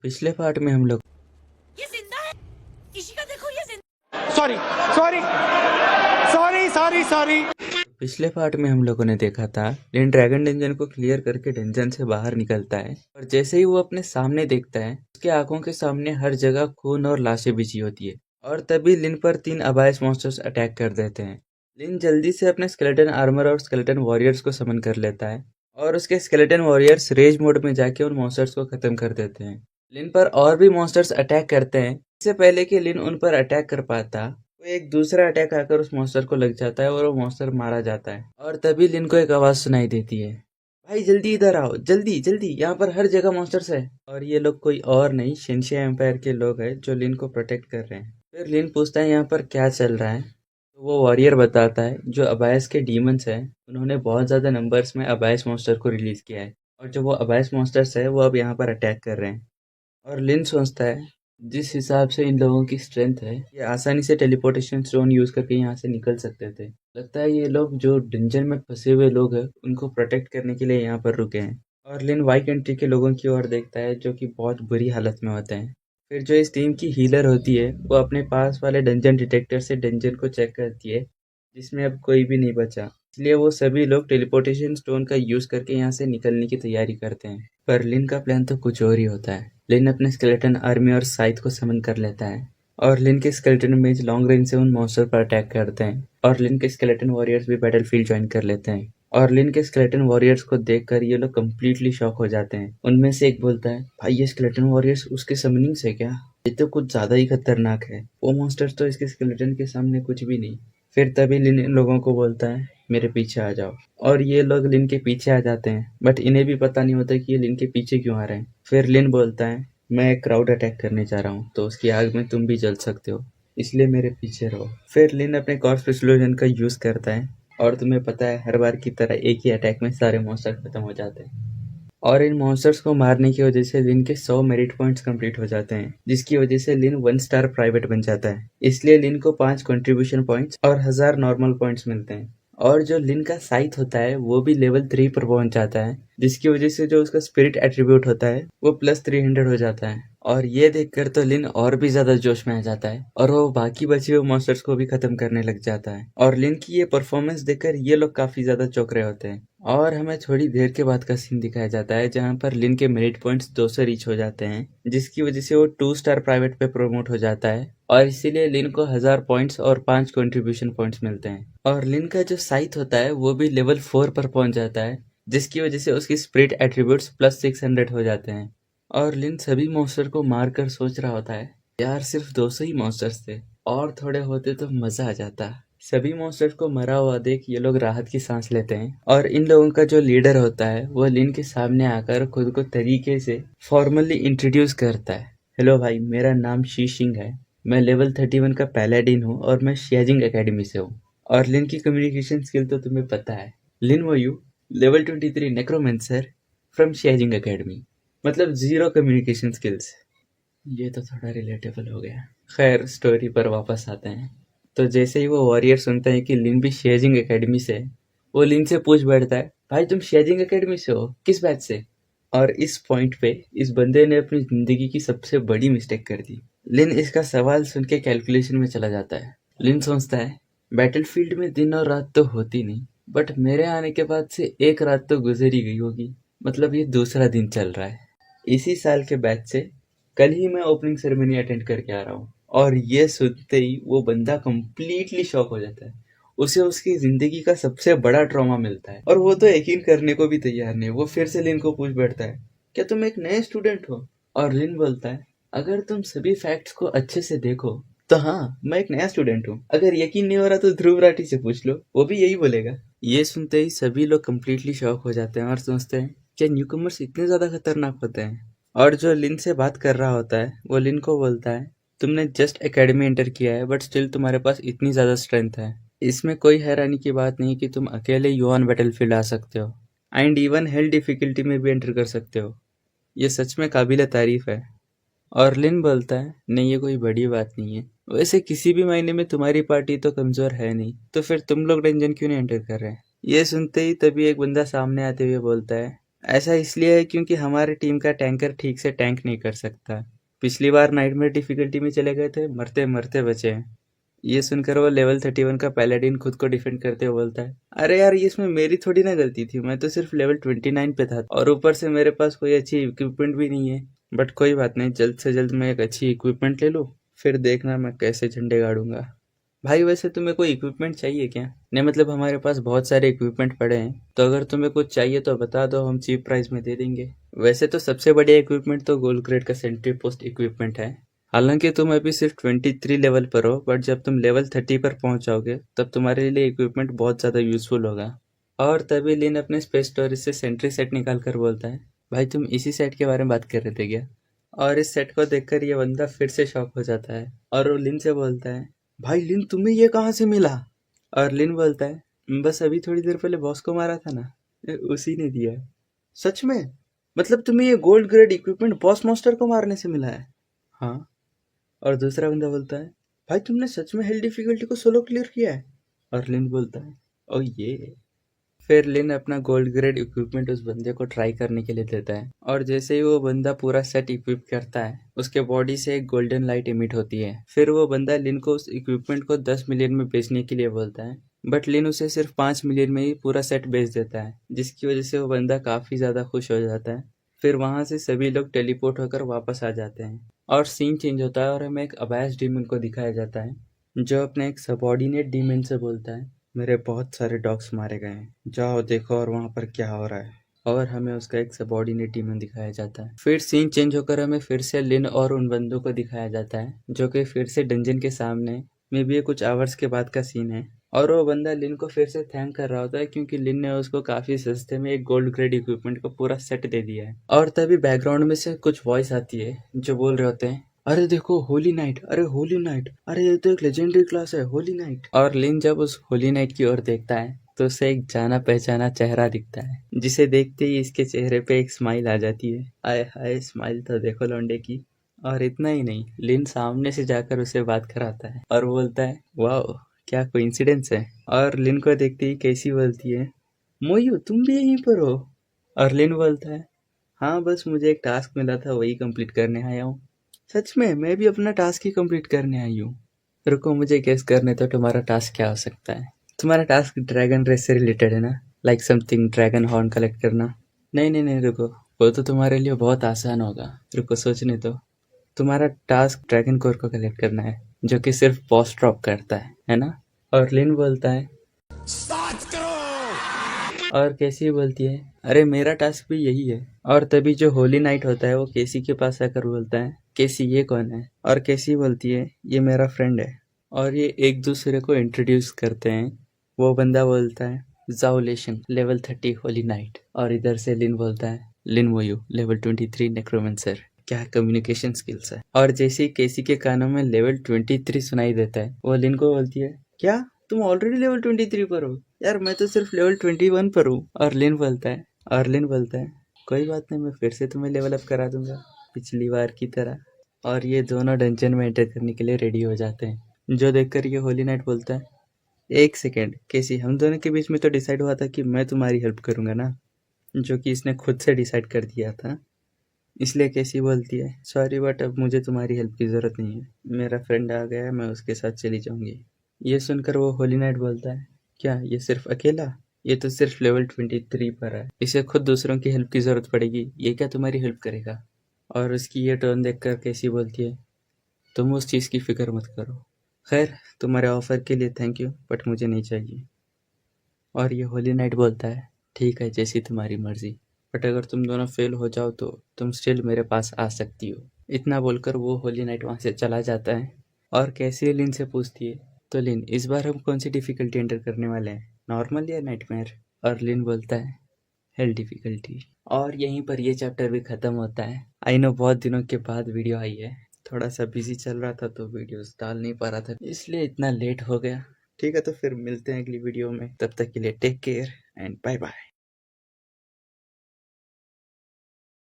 पिछले पार्ट में हम लोग ये जिंदा है। किसी का देखो ये जिंदा। Sorry sorry sorry sorry sorry पिछले पार्ट में हम लोगों ने देखा था लिन ड्रैगन डंजन को क्लियर करके डंजन से बाहर निकलता है और जैसे ही वो अपने सामने देखता है उसके आंखों के सामने हर जगह खून और लाशें बिछी होती है और तभी लिन पर 3 अबाइस मॉन्स्टर्स अटैक कर देते हैं। लिन जल्दी से अपने स्केलेटन आर्मर और स्केलेटन वॉरियर्स को समन कर लेता है और उसके स्केलेटन वॉरियर्स रेज मोड में जाके उन मॉन्स्टर्स को खत्म कर देते हैं। लिन पर और भी मॉन्स्टर्स अटैक करते हैं। इससे पहले कि लिन उन पर अटैक कर पाता वो एक दूसरा अटैक आकर उस मॉन्स्टर को लग जाता है और वो मॉन्स्टर मारा जाता है और तभी लिन को एक आवाज सुनाई देती है, भाई जल्दी इधर आओ, जल्दी जल्दी, यहाँ पर हर जगह मॉन्स्टर्स है। और ये लोग कोई और नहीं शिनशिया एम्पायर के लोग हैं जो लिन को प्रोटेक्ट कर रहे हैं। फिर लिन पूछता है यहाँ पर क्या चल रहा है, तो वो वॉरियर बताता है जो अबायस के डीमंस हैं उन्होंने बहुत ज़्यादा नंबर्स में अबायस मॉन्स्टर को रिलीज़ किया है और जो वो अबायस मॉन्स्टर्स है वो अब यहाँ पर अटैक कर रहे हैं। और लिन सोचता है जिस हिसाब से इन लोगों की स्ट्रेंथ है ये आसानी से टेलीपोर्टेशन स्टोन यूज़ करके यहाँ से निकल सकते थे। लगता है ये लोग जो डंजन में फंसे हुए लोग हैं उनको प्रोटेक्ट करने के लिए यहाँ पर रुके हैं। और लिन वाई कंट्री के लोगों की ओर देखता है जो कि बहुत बुरी हालत में होते हैं। फिर जो इस टीम की हीलर होती है वो अपने पास वाले डंजन डिटेक्टर से डंजन को चेक करती है जिसमें अब कोई भी नहीं बचा, इसलिए वो सभी लोग टेलीपोर्टेशन स्टोन का यूज़ करके यहाँ से निकलने की तैयारी करते हैं। पर लिन का प्लान तो कुछ और ही होता है। लिन अपने स्केलेटन आर्मी और साइथ को समन कर लेता है और लिन के स्केलेटन मेज लॉन्ग रेंज से उन मॉन्स्टर पर अटैक करते हैं और लिन के स्केलेटन वॉरियर्स भी बैटलफील्ड ज्वाइन कर लेते हैं। और लिन के स्केलेटन वॉरियर्स को देखकर ये लोग कंप्लीटली शॉक हो जाते हैं। उनमें से एक बोलता है, भाई ये स्केलेटन वॉरियर्स उसके समनिंग से क्या, ये तो कुछ ज्यादा ही खतरनाक है, वो मॉन्स्टर्स तो इसके स्केलेटन के सामने कुछ भी नहीं। फिर तभी लिन इन लोगों को बोलता है मेरे पीछे आ जाओ और ये लोग लिन के पीछे आ जाते हैं बट इन्हें भी पता नहीं होता कि ये लिन के पीछे क्यों आ रहे हैं। फिर लिन बोलता है मैं एक क्राउड अटैक करने जा रहा हूँ तो उसकी आग में तुम भी जल सकते हो इसलिए मेरे पीछे रहो। फिर लिन अपने कॉर्प्स एक्सप्लोजन का यूज करता है और तुम्हें पता है हर बार की तरह एक ही अटैक में सारे मॉन्स्टर खत्म हो जाते हैं और इन मॉन्स्टर्स को मारने की वजह से लिन के 100 मेरिट पॉइंट्स कंप्लीट हो जाते हैं जिसकी वजह से लिन 1 स्टार प्राइवेट बन जाता है। इसलिए लिन को 5 कंट्रीब्यूशन पॉइंट्स और 1000 नॉर्मल पॉइंट्स मिलते हैं। और जो लिन का साइथ होता है वो भी लेवल 3 पर पहुंच जाता है जिसकी वजह से जो उसका स्पिरिट एट्रीब्यूट होता है वो प्लस 300 हो जाता है। और ये देखकर तो लिन और भी ज्यादा जोश में आ जाता है और वो बाकी बचे हुए मॉन्स्टर्स को भी खत्म करने लग जाता है। और लिन की ये परफॉर्मेंस देखकर ये लोग काफी ज्यादा चौंक रहे होते हैं। और हमें थोड़ी देर के बाद का सीन दिखाया जाता है जहाँ पर लिन के मेरिट पॉइंट्स 200 रीच हो जाते हैं जिसकी वजह से वो 2 स्टार प्राइवेट पे प्रमोट हो जाता है और इसीलिए लिन को 1000 पॉइंट्स और 5 कंट्रीब्यूशन पॉइंट्स मिलते हैं। और लिन का जो साइथ होता है वो भी लेवल 4 पर पहुंच जाता है जिसकी वजह से उसकी स्पिरिट एट्रीब्यूट्स प्लस 600 हो जाते हैं। और लिन सभी मॉन्स्टर को मारकर सोच रहा होता है यार सिर्फ 200 ही मॉन्स्टर्स थे और थोड़े होते तो मजा आ जाता। सभी मॉन्स्टर्स को मरा हुआ देख ये लोग राहत की सांस लेते हैं और इन लोगों का जो लीडर होता है वो लिन के सामने आकर खुद को तरीके से फॉर्मली इंट्रोड्यूस करता है। हेलो भाई, मेरा नाम शी शिंग है, मैं लेवल 31 का पैलाडिन हूँ और मैं शियाजिंग एकेडमी से हूँ। और लिन की कम्युनिकेशन स्किल तो तुम्हें पता है, लिन वो you level 23 necromancer from शियाजिंग academy, मतलब 0 कम्युनिकेशन स्किल्स। ये तो थोड़ा रिलेटेबल हो गया। खैर स्टोरी पर वापस आते हैं। तो जैसे ही वो वॉरियर सुनता है कि लिन भी शेजिंग एकेडमी से है वो लिन से पूछ बैठता है, भाई तुम शेजिंग एकेडमी से हो, किस बैच से? और इस पॉइंट पे इस बंदे ने अपनी जिंदगी की सबसे बड़ी मिस्टेक कर दी। लिन इसका सवाल सुन के कैलकुलेशन में चला जाता है। लिन सोचता है बैटलफील्ड में दिन और रात तो होती नहीं बट मेरे आने के बाद से एक रात तो गुजर ही गई होगी, मतलब ये दूसरा दिन चल रहा है। इसी साल के बैच से कल ही मैं ओपनिंग सेरेमनी अटेंड करके आ रहा हूँ। और ये सुनते ही वो बंदा कंप्लीटली शॉक हो जाता है। उसे उसकी जिंदगी का सबसे बड़ा ट्रॉमा मिलता है और वो तो यकीन करने को भी तैयार नहीं। वो फिर से लिन को पूछ बैठता है, क्या तुम एक नए स्टूडेंट हो? और लिन बोलता है, अगर तुम सभी फैक्ट्स को अच्छे से देखो तो हाँ, मैं एक नया स्टूडेंट हूँ। अगर यकीन नहीं हो रहा तो ध्रुव राठी से पूछ लो, वो भी यही बोलेगा। ये सुनते ही सभी लोग कंप्लीटली शॉक हो जाते हैं और सोचते हैं क्या न्यूकमर्स इतने ज्यादा खतरनाक होते हैं। और जो लिन से बात कर रहा होता है वो लिन को बोलता है, तुमने जस्ट एकेडमी एंटर किया है बट स्टिल तुम्हारे पास इतनी ज़्यादा स्ट्रेंथ है, इसमें कोई हैरानी की बात नहीं कि तुम अकेले यू ऑन बैटलफील्ड आ सकते हो एंड इवन हेल डिफिकल्टी में भी एंटर कर सकते हो। ये सच में काबिल तारीफ है। और लिन बोलता है, नहीं ये कोई बड़ी बात नहीं है, वैसे किसी भी महीने में तुम्हारी पार्टी तो कमज़ोर है नहीं, तो फिर तुम लोग डंजन क्यों नहीं एंटर कर रहे हैं? ये सुनते ही तभी एक बंदा सामने आते हुए बोलता है, ऐसा इसलिए है क्योंकि हमारी टीम का टैंकर ठीक से टैंक नहीं कर सकता। पिछली बार नाइटमेयर डिफिकल्टी में चले गए थे, मरते मरते बचे हैं। ये सुनकर वो लेवल 31 का पैलेडिन खुद को डिफेंड करते हुए बोलता है, अरे यार ये इसमें मेरी थोड़ी ना गलती थी, मैं तो सिर्फ लेवल 29 पे था और ऊपर से मेरे पास कोई अच्छी इक्विपमेंट भी नहीं है। बट कोई बात नहीं, जल्द से जल्द मैं एक अच्छी इक्विपमेंट ले लूँ, फिर देखना मैं कैसे झंडे गाड़ूंगा। भाई वैसे तुम्हें कोई इक्विपमेंट चाहिए क्या? नहीं मतलब हमारे पास बहुत सारे इक्विपमेंट पड़े हैं, तो अगर तुम्हें कुछ चाहिए तो बता दो, हम चीप प्राइस में दे देंगे। वैसे तो सबसे बढ़िया इक्विपमेंट तो गोल्ड ग्रेड का सेंट्री पोस्ट इक्विपमेंट है। हालांकि तुम अभी सिर्फ 23 लेवल पर हो, बट जब तुम लेवल 30 पर पहुंच जाओगे तब तुम्हारे लिए इक्विपमेंट बहुत ज़्यादा यूजफुल होगा। और तभी लिन अपने स्पेस स्टोरेज से सेंट्री सेट निकाल कर बोलता है, भाई तुम इसी सेट के बारे में बात कर रहे थे क्या? और इस सेट को देखकर ये बंदा फिर से शॉक हो जाता है और वो लिन से बोलता है, भाई लिन तुम्हें ये कहाँ से मिला? और लिन बोलता है, बस अभी थोड़ी देर पहले बॉस को मारा था ना, उसी ने दिया है। सच में? मतलब तुम्हें ये gold grade equipment boss master को मारने से मिला है? हाँ। और दूसरा बंदा बोलता है, भाई तुमने सच में हेल डिफिकल्टी को सोलो क्लियर किया है? और लिन बोलता है, ओ ये। फिर लिन अपना गोल्ड ग्रेड इक्विपमेंट उस बंदे को ट्राई करने के लिए देता है और जैसे ही वो बंदा पूरा सेट इक्विप करता है उसके बॉडी से एक गोल्डन लाइट इमिट होती है। फिर वो बंदा लिन को उस इक्विपमेंट को 10 मिलियन में बेचने के लिए बोलता है, बट लिन उसे सिर्फ 5 मिलियन में ही पूरा सेट बेच देता है, जिसकी वजह से वो बंदा काफ़ी ज़्यादा खुश हो जाता है। फिर वहाँ से सभी लोग टेलीपोर्ट होकर वापस आ जाते हैं और सीन चेंज होता है और हमें एक अबैस डीमन को दिखाया जाता है जो अपने एक सबॉर्डिनेट डीमन से बोलता है, मेरे बहुत सारे डॉग्स मारे गए हैं, जाओ देखो और वहाँ पर क्या हो रहा है। और हमें उसका एक सबॉर्डिनेट डीमन दिखाया जाता है। फिर सीन चेंज होकर हमें फिर से लिन और उन बंदों को दिखाया जाता है जो कि फिर से डंजन के सामने में भी कुछ आवर्स के बाद का सीन है और वो बंदा लिन को फिर से थैंक कर रहा होता है क्योंकि लिन ने उसको काफी सस्ते में एक गोल्ड ग्रेड इक्विपमेंट को पूरा सेट दे दिया है। और तभी बैकग्राउंड में से कुछ वॉइस आती है जो बोल रहे होते हैं, अरे देखो होली नाइट, अरे होली नाइट, अरे ये तो एक लेजेंडरी क्लास है होली नाइट। और लिन जब उस होली नाइट की ओर देखता है तो उसे एक जाना पहचाना चेहरा दिखता है, जिसे देखते ही इसके चेहरे पे एक स्माइल आ जाती है। आय हाय, स्माइल तो देखो लौंडे की। और इतना ही नहीं, लिन सामने से जाकर उसे बात कराता है और बोलता है, वाह क्या कोइंसिडेंस है। और लिन को देखते ही कैसी बोलती है, मोयू तुम भी यहीं पर हो? और लिन बोलता है, हाँ बस मुझे एक टास्क मिला था वही कंप्लीट करने आया हूँ। सच में? मैं भी अपना टास्क ही कंप्लीट करने आई हूँ। रुको मुझे गेस करने तो, तुम्हारा टास्क क्या हो सकता है? तुम्हारा टास्क ड्रैगन रेस से रिलेटेड है ना? Like something dragon horn collect करना? नहीं नहीं नहीं रुको, वो तो तुम्हारे लिए बहुत आसान होगा, रुको सोचने दो। तुम्हारा टास्क ड्रैगन कोर को कलेक्ट करना है जो कि सिर्फ बॉस ड्रॉप करता है ना? और लिन बोलता है, और कैसी बोलती है, अरे मेरा टास्क भी यही है। और तभी जो होली नाइट होता है वो केसी के पास आकर बोलता है, केसी ये कौन है? और केसी बोलती है, ये मेरा फ्रेंड है। और ये एक दूसरे को इंट्रोड्यूस करते हैं। वो बंदा बोलता है, जाओलेशन लेवल 30 होली नाइट। और इधर से लिन बोलता है, लिन मोयू लेवल 23 नेक्रोमेंसर। क्या कम्युनिकेशन स्किल्स है। और जैसे ही केसी के कानों में लेवल 23 सुनाई देता है वो लिन को बोलती है, क्या तुम ऑलरेडी लेवल 23 पर हो? यार मैं तो सिर्फ लेवल 21 पर हूँ। और लिन बोलता है, कोई बात नहीं, मैं फिर से तुम्हें लेवल अप करा दूंगा पिछली बार की तरह। और ये दोनों डंजन में एंटर करने के लिए रेडी हो जाते हैं, जो देखकर ये होली नाइट बोलता है, एक सेकेंड केसी, हम दोनों के बीच में तो डिसाइड हुआ था कि मैं तुम्हारी हेल्प करूंगा ना, जो कि इसने खुद से डिसाइड कर दिया था। इसलिए केसी बोलती है, सॉरी बट अब मुझे तुम्हारी हेल्प की ज़रूरत नहीं है, मेरा फ्रेंड आ गया है, मैं उसके साथ चली जाऊंगी। ये सुनकर वो होली नाइट बोलता है, क्या ये सिर्फ अकेला? ये तो सिर्फ लेवल 23 पर है, इसे खुद दूसरों की हेल्प की ज़रूरत पड़ेगी, ये क्या तुम्हारी हेल्प करेगा? और उसकी ये टर्न देखकर केसी बोलती है, तुम उस चीज़ की फिक्र मत करो, खैर तुम्हारे ऑफर के लिए थैंक यू बट मुझे नहीं चाहिए। और ये होली नाइट बोलता है, ठीक है जैसी तुम्हारी मर्जी, बट अगर तुम दोनों फेल हो जाओ तो तुम स्टिल मेरे पास आ सकती हो। इतना बोलकर वो होली नाइट वहाँ से चला जाता है। और कैसी लिन से पूछती है, तो लिन इस बार हम कौन सी डिफ़िकल्टी एंटर करने वाले हैं, नॉर्मल या नाइटमेयर? और लिन बोलता है, हेल डिफ़िकल्टी। और यहीं पर ये चैप्टर भी ख़त्म होता है। आई नो बहुत दिनों के बाद वीडियो आई है, थोड़ा सा बिजी चल रहा था तो वीडियोस डाल नहीं पा रहा था, इसलिए इतना लेट हो गया। ठीक है तो फिर मिलते हैं अगली वीडियो में, तब तक के लिए take care and bye bye.